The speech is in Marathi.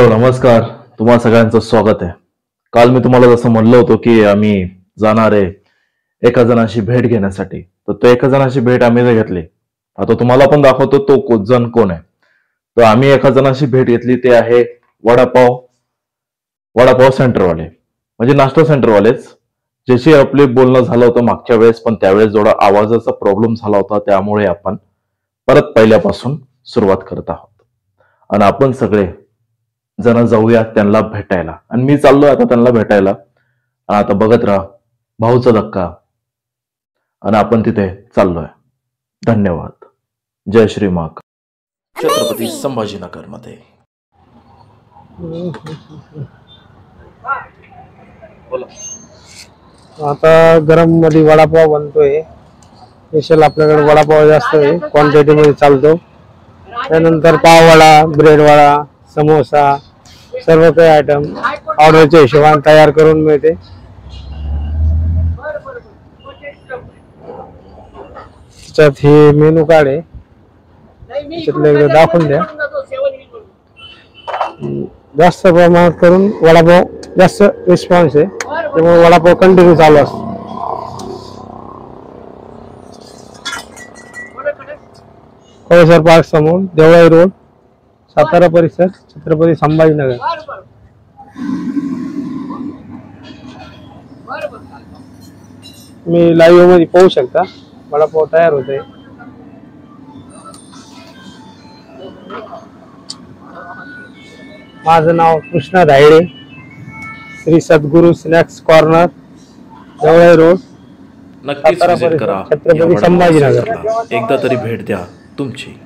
नमस्कार. तुम्हाला सगळ्यांचं स्वागत आहे. काल मी तुम्हाला जसं म्हणलं होतं की आम्ही जाणार आहे एका जणाशी भेट घेण्यासाठी, तर तो एका जणाशी भेट आम्ही घेतली. आता तुम्हाला पण दाखवतो तो जण कोण आहे. तर आम्ही एका जणाशी भेट घेतली, ते आहे वडापाव वडापाव सेंटरवाले, म्हणजे नाश्ता सेंटरवालेच, ज्याशी आपले बोलणं झालं होतं मागच्या वेळेस, पण त्यावेळेस थोडा आवाजाचा प्रॉब्लेम झाला होता, त्यामुळे आपण परत पहिल्यापासून सुरुवात करत आहोत. आणि आपण सगळे जण जाऊया त्यांना भेटायला, आणि मी चाललोय आता त्यांना भेटायला. आणि आता बघत राहा भाऊचा धक्का, आणि आपण तिथे चाललोय. धन्यवाद. जय श्री माक. छत्रपती संभाजीनगर मध्ये. आता गरम मध्ये वडापाव बनतोय. स्पेशल आपल्याकडे वडापाव जास्त क्वांटिटी मध्ये चालतो. त्यानंतर पाववडा, ब्रेड वडा, समोसा, सर्व काही आयटम ऑर्डरच्या हिशोबाने तयार करून मिळते. त्याच्यात हे मेनू कार्ड आहे, त्याच्यातलं एकदा दाखवून द्या. जास्त प्रमाणात करून वडापाव जास्त रिस्पॉन्स आहे, त्यामुळे वडापाव कंटिन्यू चालू असतो. कळेश्वर पार्क समोर, देवळाई रोड, सातारा परिसर, छत्रपती संभाजीनगर. मी लाईव्ह मध्ये पाहू शकता वडापाव तयार होते. माझं नाव कृष्णा धायडे, श्री सद्गुरू स्नॅक्स कॉर्नर, देवळाई रोड, नक्कीच विजिट करा. छत्रपती संभाजीनगर. एकदा तरी भेट द्या तुमची.